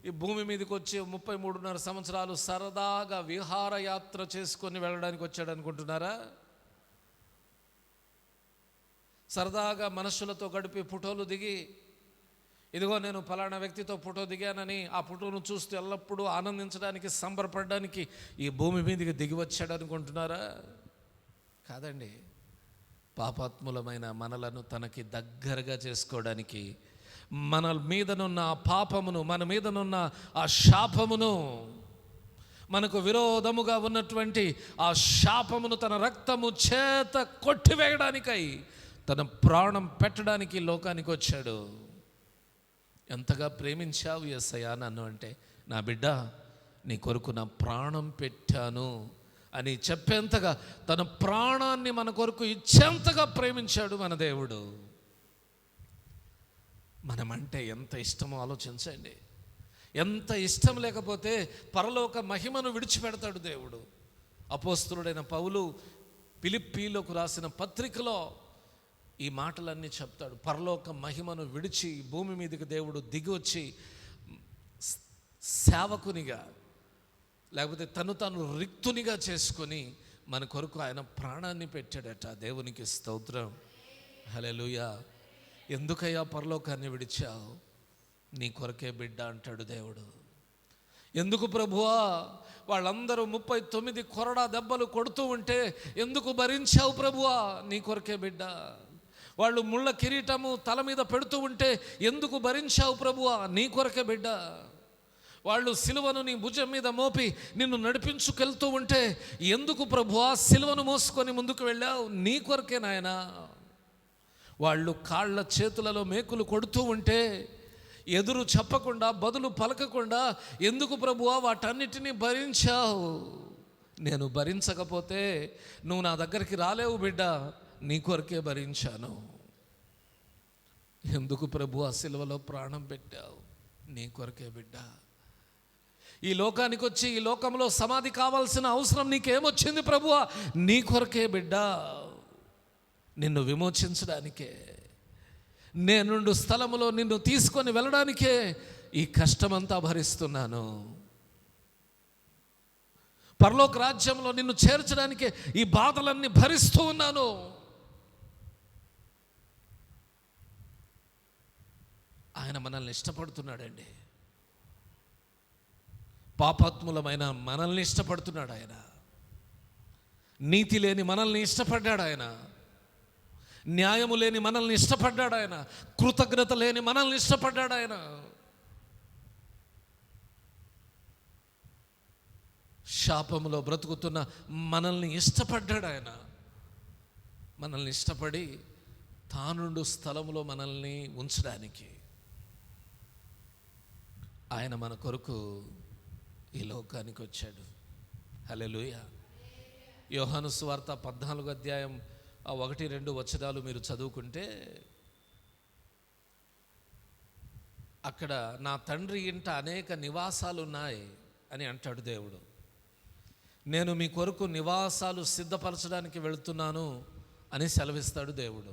ఈ భూమి మీదకి వచ్చి 33.5 సంవత్సరాలు సరదాగా విహారయాత్ర చేసుకొని వెళ్ళడానికి వచ్చాడు అనుకుంటున్నారా? సరదాగా మనుషులతో గడిపి ఫోటోలు దిగి, ఇదిగో నేను ఫలానా వ్యక్తితో ఫోటో దిగానని ఆ ఫోటోను చూస్తూ ఎల్లప్పుడూ ఆనందించడానికి, సంబరపడడానికి ఈ భూమి మీదకి దిగి వచ్చాడు అనుకుంటున్నారా? కాదండి. పాపాత్ములమైన మనలను తనకి దగ్గరగా చేసుకోవడానికి, మన మీదనున్న ఆ పాపమును, మన మీదనున్న ఆ శాపమును, మనకు విరోధముగా ఉన్నటువంటి ఆ శాపమును తన రక్తము చేత కొట్టివేయడానికై తన ప్రాణం పెట్టడానికి లోకానికి వచ్చాడు. ఎంతగా ప్రేమించావు యేసయ్యా నన్ను అంటే, నా బిడ్డ నీ కొరకు నా ప్రాణం పెట్టాను అని చెప్పేంతగా, తన ప్రాణాన్ని మన కొరకు ఇచ్చేంతగా ప్రేమించాడు మన దేవుడు. మనమంటే ఎంత ఇష్టమో ఆలోచించండి. ఎంత ఇష్టం లేకపోతే పరలోక మహిమను విడిచిపెడతాడు దేవుడు. అపోస్తలుడైన పౌలు ఫిలిప్పీలకు రాసిన పత్రికలో ఈ మాటలన్నీ చెప్తాడు. పరలోక మహిమను విడిచి భూమి మీదకి దేవుడు దిగి వచ్చి సేవకునిగా, లేకపోతే తను రిక్తునిగా చేసుకొని మన కొరకు ఆయన ప్రాణాన్ని పెట్టాడట. దేవునికి స్తోత్రం. హల్లెలూయా. ఎందుకయ్యా పరలోకాన్ని విడిచావు? నీ కొరకే బిడ్డ అంటాడు దేవుడు. ఎందుకు ప్రభువా వాళ్ళందరూ 39 కొరడా దెబ్బలు కొడుతూ ఉంటే ఎందుకు భరించావు ప్రభువా? నీ కొరకే బిడ్డ. వాళ్ళు ముళ్ళ కిరీటము తల మీద పెడుతూ ఉంటే ఎందుకు భరించావు ప్రభువా? నీ కొరకే బిడ్డ. వాళ్ళు సిలువను నీ భుజం మీద మోపి నిన్ను నడిపించుకెళ్తూ ఉంటే, ఎందుకు ప్రభువా సిలువను మోసుకొని ముందుకు వెళ్ళావు? నీ కొరకే నాయనా. వాళ్ళు కాళ్ళ చేతులలో మేకులు కొడుతూ ఉంటే ఎదురు చెప్పకుండా, బదులు పలకకుండా, ఎందుకు ప్రభువా వాటన్నిటినీ భరించావు? నేను భరించకపోతే నువ్వు నా దగ్గరికి రాలేవు బిడ్డ, నీ కొరకే భరించాను. ఎందుకు ప్రభువా సిలువలో ప్రాణం పెట్టావు? నీ కొరకే బిడ్డ. ఈ లోకానికి వచ్చి ఈ లోకంలో సమాధి కావాల్సిన అవసరం నీకేమొచ్చింది ప్రభువా? నీ కొరకే బిడ్డ, నిన్ను విమోచించడానికే, నేనుండు స్థలములో నిన్ను తీసుకొని వెళ్ళడానికే ఈ కష్టమంతా భరిస్తున్నాను. పరలోక రాజ్యంలో నిన్ను చేర్చడానికే ఈ బాధలన్నీ భరిస్తూ ఉన్నాను. ఆయన మనల్ని ఇష్టపడుతున్నాడండి. పాపాత్ములమైన మనల్ని ఇష్టపడుతున్నాడు ఆయన. నీతి లేని మనల్ని ఇష్టపడ్డాడు ఆయన. న్యాయము లేని మనల్ని ఇష్టపడ్డాడు ఆయన. కృతజ్ఞత లేని మనల్ని ఇష్టపడ్డాడు ఆయన. శాపములో బ్రతుకుతున్న మనల్ని ఇష్టపడ్డాడు ఆయన. మనల్ని ఇష్టపడి తానుండు స్థలములో మనల్ని ఉంచడానికి ఆయన మన కొరకు ఈ లోకానికి వచ్చాడు. హల్లెలూయా. యోహాను సువార్త 14వ అధ్యాయం 1-2 వచనాలు మీరు చదువుకుంటే, అక్కడ నా తండ్రి ఇంట అనేక నివాసాలు ఉన్నాయి అని అంటాడు దేవుడు. నేను మీ కొరకు నివాసాలు సిద్ధపరచడానికి వెళుతున్నాను అని సెలవిస్తాడు దేవుడు.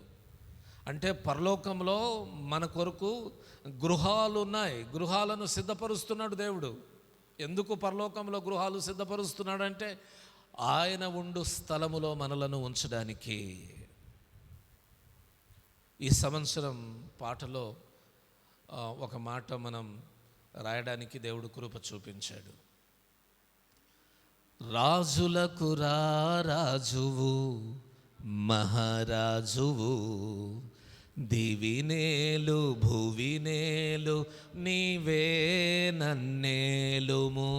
అంటే పరలోకంలో మన కొరకు గృహాలు ఉన్నాయి. గృహాలను సిద్ధపరుస్తున్నాడు దేవుడు. ఎందుకు పరలోకంలో గృహాలు సిద్ధపరుస్తున్నాడంటే ఆయన ఉండు స్థలములో మనలను ఉంచడానికి. ఈ సంవత్సరం పాటలో ఒక మాట మనం రాయడానికి దేవుడు కృప చూపించాడు. రాజులకు రాజువు, మహారాజువు, దివినేలు భువినేలు నీవే నన్నేలుము.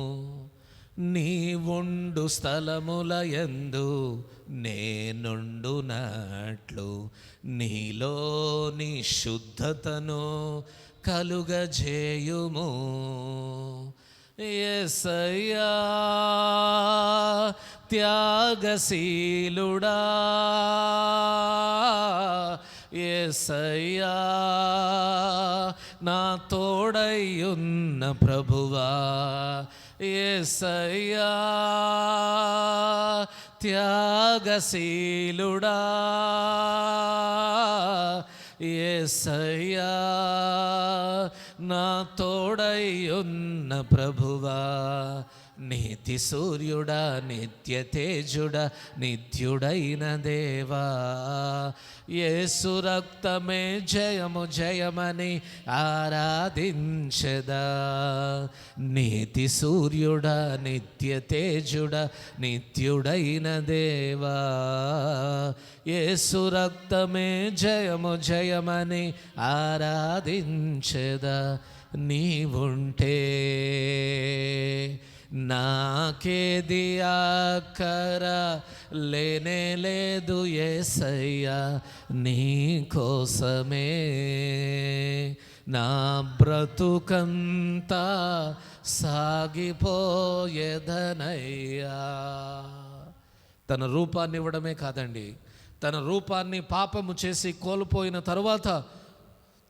నీ ఉండు స్థలములయందు నేనుండునట్లు నీలోని శుద్ధతను కలుగజేయుము. యేసయ్యా త్యాగశీలుడా, యేసయ్యా నా తోడయ్యున్న ప్రభువా, యేసయ్యా త్యాగశీలుడా, యేసయ్యా నా తోడయ్యున్న ప్రభువా, నీతి సూర్యుడా, నిత్య తేజుడా, నిత్యుడైన దేవా, యేసు రక్తమే జయము జయమని ఆరాధించెదా. నీతి సూర్యుడా, నిత్య తేజుడా, నిత్యుడైన దేవా, యేసు రక్తమే జయము జయమని ఆరాధించెదా. నీవుంటే నాకేది ఆఖర లేనే లేదు యేసయ్యా, నీ కోసమే నా బ్రతుకంతా సాగిపోయేదనయ్యా. తన రూపాన్ని ఇవ్వడమే కాదండి, తన రూపాన్ని పాపము చేసి కోల్పోయిన తరువాత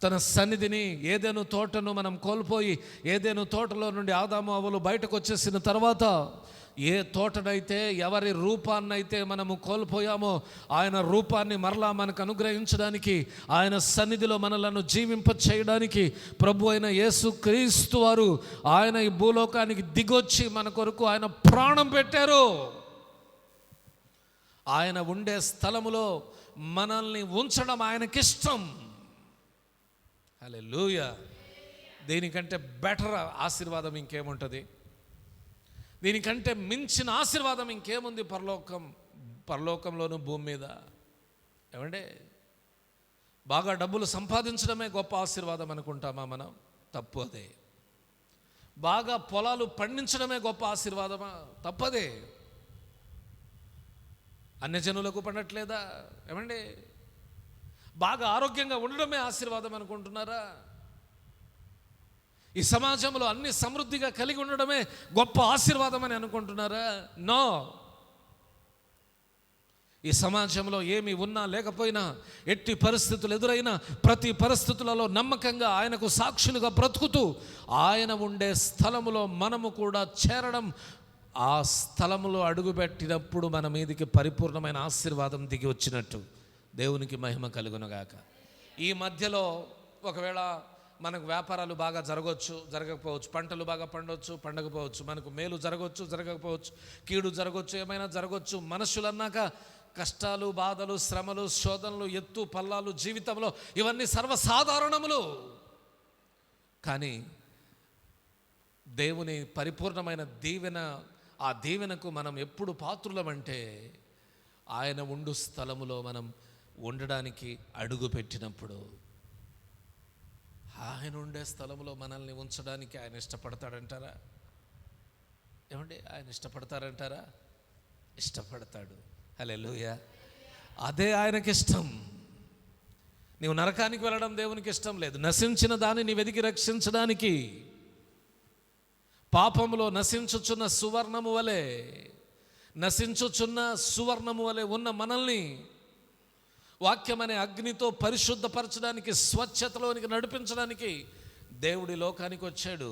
తన సన్నిధిని, ఏదెను తోటను మనం కోల్పోయి, ఏదెను తోటలో నుండి ఆదాము అవ్వలు బయటకు వచ్చేసిన తర్వాత, ఏ తోటనైతే ఎవరి రూపాన్నైతే మనము కోల్పోయామో ఆయన రూపాన్ని మరలా మనకు అనుగ్రహించడానికి, ఆయన సన్నిధిలో మనలను జీవింప చేయడానికి ప్రభు అయిన యేసు క్రీస్తు వారు ఆయన ఈ భూలోకానికి దిగొచ్చి మన కొరకు ఆయన ప్రాణం పెట్టారు. ఆయన ఉండే స్థలములో మనల్ని ఉంచడం ఆయనకిష్టం. హల్లెలూయా. దీనికంటే బెటర్ ఆశీర్వాదం ఇంకేముంటుంది? దీనికంటే మించిన ఆశీర్వాదం ఇంకేముంది పరలోకంలోను భూమి మీద? ఏమంటే బాగా డబ్బులు సంపాదించడమే గొప్ప ఆశీర్వాదం అనుకుంటామా మనం? తప్పు. అదే బాగా పొలాలు పండించడమే గొప్ప ఆశీర్వాదమా? తప్పదే. అన్యజనులకు పండట్లేదా? ఏమండి, బాగా ఆరోగ్యంగా ఉండడమే ఆశీర్వాదం అనుకుంటున్నారా? ఈ సమాజంలో అన్ని సమృద్ధిగా కలిగి ఉండడమే గొప్ప ఆశీర్వాదం అని అనుకుంటున్నారా? నో. ఈ సమాజంలో ఏమి ఉన్నా లేకపోయినా, ఎట్టి పరిస్థితులు ఎదురైనా, ప్రతి పరిస్థితులలో నమ్మకంగా ఆయనకు సాక్షులుగా బ్రతుకుతూ ఆయన ఉండే స్థలములో మనము కూడా చేరడం, ఆ స్థలములో అడుగుపెట్టినప్పుడు మన మీదికి పరిపూర్ణమైన ఆశీర్వాదం దిగి వచ్చినట్టు. దేవునికి మహిమ కలుగునుగాక. ఈ మధ్యలో ఒకవేళ మనకు వ్యాపారాలు బాగా జరగవచ్చు, జరగకపోవచ్చు, పంటలు బాగా పండవచ్చు, పండకపోవచ్చు, మనకు మేలు జరగవచ్చు, జరగకపోవచ్చు, కీడు జరగవచ్చు, ఏమైనా జరగవచ్చు. మనుషులు అన్నాక కష్టాలు, బాధలు, శ్రమలు, శోధనలు, ఎత్తు పల్లాలు జీవితంలో ఇవన్నీ సర్వసాధారణములు. కానీ దేవుని పరిపూర్ణమైన దీవెన, ఆ దీవెనకు మనం ఎప్పుడు పాత్రులమంటే ఆయన ఉండు స్థలములో మనం ఉండడానికి అడుగు పెట్టినప్పుడు. ఆయన ఉండే స్థలంలో మనల్ని ఉంచడానికి ఆయన ఇష్టపడతాడంటారా? ఏమండి, ఆయన ఇష్టపడతారంటారా? ఇష్టపడతాడు. హల్లెలూయా. అదే ఆయనకి ఇష్టం. నీవు నరకానికి వెళ్ళడం దేవునికి ఇష్టం లేదు. నశించిన దానిని వెతికి రక్షించడానికి, పాపములో నశించుచున్న సువర్ణము వలె, నశించుచున్న సువర్ణము వలె ఉన్న మనల్ని వాక్యం అనే అగ్నితో పరిశుద్ధపరచడానికి, స్వచ్ఛతలోనికి నడిపించడానికి దేవుడి లోకానికి వచ్చాడు.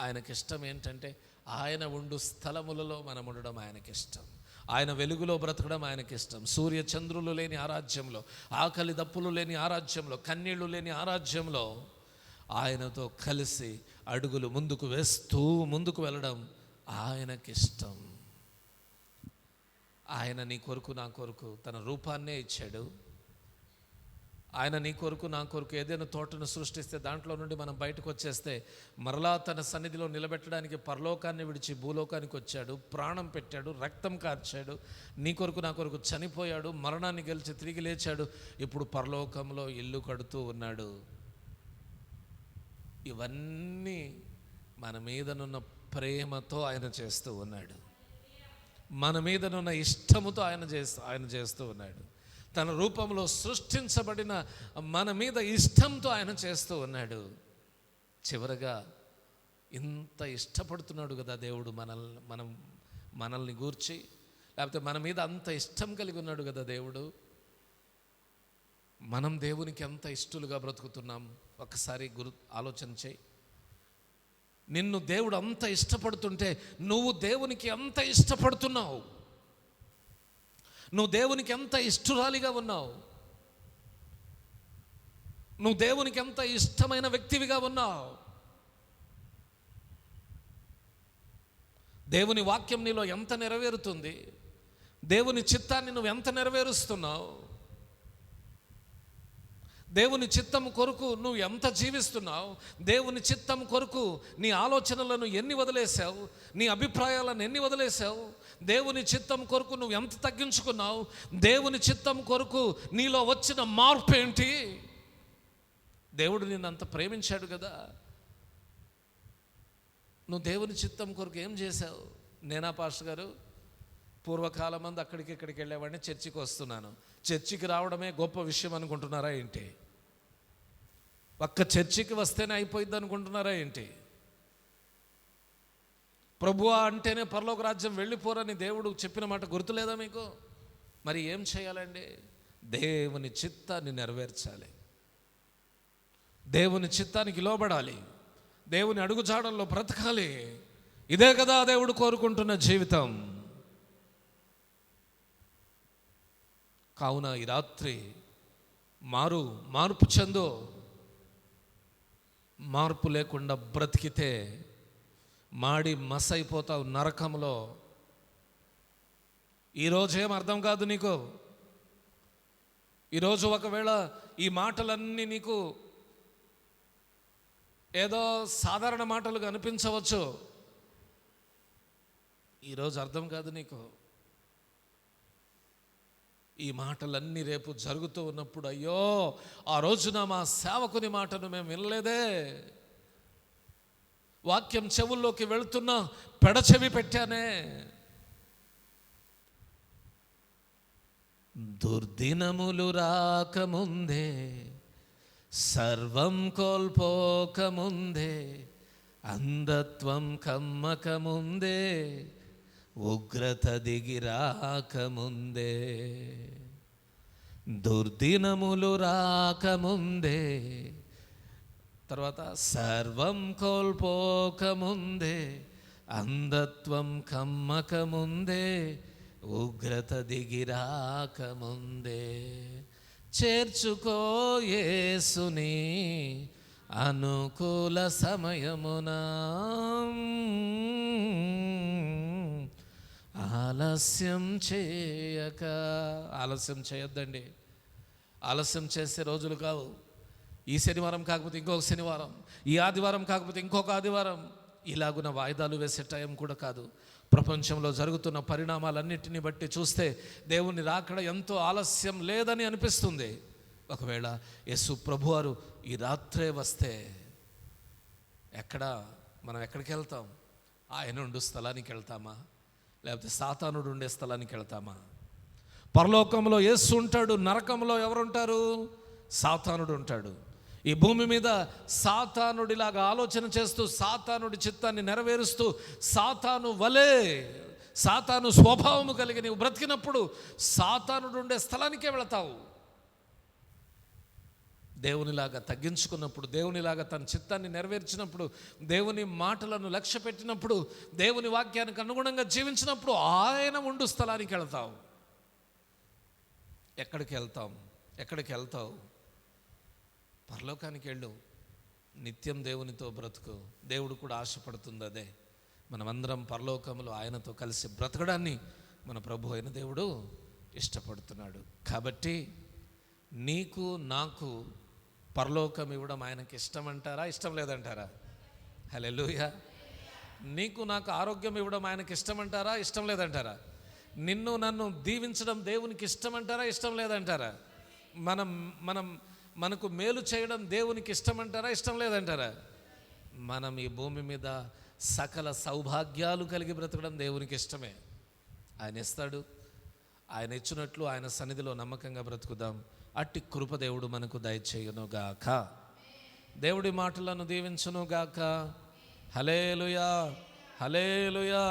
ఆయనకిష్టం ఏంటంటే ఆయన ఉండు స్థలములలో మనం ఉండడం ఆయనకిష్టం. ఆయన వెలుగులో బ్రతకడం ఆయనకిష్టం. సూర్య చంద్రులు లేని ఆరాజ్యంలో, ఆకలి దప్పులు లేని ఆరాజ్యంలో, కన్నీళ్లు లేని ఆరాజ్యంలో ఆయనతో కలిసి అడుగులు ముందుకు వేస్తూ ముందుకు వెళ్ళడం ఆయనకిష్టం. ఆయన నీ కొరకు నా కొరకు తన రూపాన్నే ఇచ్చాడు. ఆయన నీ కొరకు నా కొరకు ఏదైనా తోటను సృష్టిస్తే దాంట్లో నుండి మనం బయటకు వచ్చేస్తే మరలా తన సన్నిధిలో నిలబెట్టడానికి పరలోకాన్ని విడిచి భూలోకానికి వచ్చాడు, ప్రాణం పెట్టాడు, రక్తం కార్చాడు, నీ కొరకు నా కొరకు చనిపోయాడు, మరణాన్ని గెలిచి తిరిగి లేచాడు, ఇప్పుడు పరలోకంలో ఇల్లు కడుతూ ఉన్నాడు. ఇవన్నీ మన మీదనున్న ప్రేమతో ఆయన చేస్తూ ఉన్నాడు. మన మీదనున్న ఇష్టముతో ఆయన చేస్తూ ఉన్నాడు. తన రూపంలో సృష్టించబడిన మన మీద ఇష్టంతో ఆయన చేస్తూ ఉన్నాడు. చివరగా ఇంత ఇష్టపడుతున్నాడు కదా దేవుడు మనల్ని గూర్చి, లేకపోతే మన మీద అంత ఇష్టం కలిగి ఉన్నాడు కదా దేవుడు. మనం దేవునికి ఎంత ఇష్టలుగా బ్రతుకుతున్నాం ఒక్కసారి ఆలోచన చేయి. నిన్ను దేవుడు అంత ఇష్టపడుతుంటే నువ్వు దేవునికి ఎంత ఇష్టపడుతున్నావు? నువ్వు దేవునికి ఎంత ఇష్టరాలిగా ఉన్నావు? నువ్వు దేవునికి ఎంత ఇష్టమైన వ్యక్తివిగా ఉన్నావు? దేవుని వాక్యం నీలో ఎంత నెరవేరుతుంది? దేవుని చిత్తాన్ని నువ్వు ఎంత నెరవేరుస్తున్నావు? దేవుని చిత్తం కొరకు నువ్వు ఎంత జీవిస్తున్నావు? దేవుని చిత్తం కొరకు నీ ఆలోచనలను ఎన్ని వదిలేసావు? నీ అభిప్రాయాలను ఎన్ని వదిలేసావు? దేవుని చిత్తం కొరకు నువ్వు ఎంత తగ్గించుకున్నావు? దేవుని చిత్తం కొరకు నీలో వచ్చిన మార్పు ఏంటి? దేవుడు నిన్ను అంత ప్రేమించాడు కదా, నువ్వు దేవుని చిత్తం కొరకు ఏం చేశావు? నేనా పాస్టర్ గారు పూర్వకాలం మంది అక్కడికి ఇక్కడికి వెళ్ళేవాడిని, చర్చికి వస్తున్నాను. చర్చికి రావడమే గొప్ప విషయం అనుకుంటున్నారా ఏంటి? ఒక్క చర్చికి వస్తేనే అయిపోయింది అనుకుంటున్నారా ఏంటి? ప్రభువా అంటేనే పరలోక రాజ్యం వెళ్ళిపోరని దేవుడు చెప్పిన మాట గుర్తులేదా మీకు? మరి ఏం చేయాలండి? దేవుని చిత్తాన్ని నెరవేర్చాలి, దేవుని చిత్తానికి లోబడాలి, దేవుని అడుగుజాడల్లో బ్రతకాలి. ఇదే కదా దేవుడు కోరుకుంటున్న జీవితం. కావున ఈ రాత్రి మార్పు చెందు. మార్పు లేకుండా బ్రతికితే మాడి మసైపోతావు నరకంలో. ఈరోజు ఏం అర్థం కాదు నీకు. ఈరోజు ఒకవేళ ఈ మాటలన్నీ నీకు ఏదో సాధారణ మాటలుగా అనిపించవచ్చు. ఈరోజు అర్థం కాదు నీకు. ఈ మాటలన్నీ రేపు జరుగుతూ ఉన్నప్పుడు, అయ్యో ఆ రోజున మా సేవకుని మాటను మేము వినలేదే, వాక్యం చెవుల్లోకి వెళుతున్నా పెడచెవి పెట్టానే. దుర్దినములు రాకముందే, సర్వం కోల్పోకముందే, అంధత్వం కమ్మకముందే, ఉగ్రత దిగిరాకముందే, దుర్దినములు రాకముందే, తర్వాత సర్వం కోల్పోకముందే, అంధత్వం కమ్మకముందే, ఉగ్రత దిగిరాకముందే, చేర్చుకో యేసుని అనుకూల సమయమున, ఆలస్యం చేయక. ఆలస్యం చేయొద్దండి. ఆలస్యం చేసే రోజులు కావు. ఈ శనివారం కాకపోతే ఇంకొక శనివారం, ఈ ఆదివారం కాకపోతే ఇంకొక ఆదివారం, ఇలాగున వాయిదాలు వేసే టైం కూడా కాదు. ప్రపంచంలో జరుగుతున్న పరిణామాలన్నింటినీ బట్టి చూస్తే దేవుని రాకడ ఎంతో ఆలస్యం లేదని అనిపిస్తుంది. ఒకవేళ యేసు ప్రభువారు ఈ రాత్రే వస్తే మనం ఎక్కడికి వెళ్తాం? ఆయన ఉండు స్థలానికి వెళ్తామా, లేకపోతే సాతానుడు ఉండే స్థలానికి వెళ్తామా? పరలోకంలో యేసు ఉంటాడు, నరకంలో ఎవరుంటారు? సాతానుడు ఉంటాడు. ఈ భూమి మీద సాతానుడిలాగా ఆలోచన చేస్తూ, సాతానుడి చిత్తాన్ని నెరవేరుస్తూ, సాతాను వలే, సాతాను స్వభావము కలిగి నీవు బ్రతికినప్పుడు సాతానుడు ఉండే స్థలానికే వెళతావు. దేవునిలాగా తగ్గించుకున్నప్పుడు, దేవునిలాగా తన చిత్తాన్ని నెరవేర్చినప్పుడు, దేవుని మాటలను లక్ష్య పెట్టినప్పుడు, దేవుని వాక్యానికి అనుగుణంగా జీవించినప్పుడు ఆయన ఉండు స్థలానికి వెళ్తావు. ఎక్కడికి వెళ్తావు? పరలోకానికి వెళ్ళు. నిత్యం దేవునితో బ్రతుకు. దేవుడు కూడా ఆశపడుతుంది అదే. మనమందరం పరలోకంలో ఆయనతో కలిసి బ్రతకడాన్ని మన ప్రభు అయిన దేవుడు ఇష్టపడుతున్నాడు. కాబట్టి నీకు నాకు పరలోకం ఇవ్వడం ఆయనకి ఇష్టమంటారా, ఇష్టం లేదంటారా? హల్లెలూయా. నీకు నాకు ఆరోగ్యం ఇవ్వడం ఆయనకి ఇష్టమంటారా, ఇష్టం లేదంటారా? నిన్ను నన్ను దీవించడం దేవునికి ఇష్టమంటారా, ఇష్టం లేదంటారా? మనకు మేలు చేయడం దేవునికి ఇష్టమంటారా, ఇష్టం లేదంటారా? మనం ఈ భూమి మీద సకల సౌభాగ్యాలు కలిగి బ్రతకడం దేవునికి ఇష్టమే. ఆయన ఇస్తాడు. ఆయన ఇచ్చినట్లు ఆయన సన్నిధిలో నమ్మకంగా బ్రతుకుదాం. అట్టి కృప దేవుడు మనకు దయచేయునుగాక. దేవుడి మాటలను దీవించునుగాక. హల్లెలూయా, హల్లెలూయా.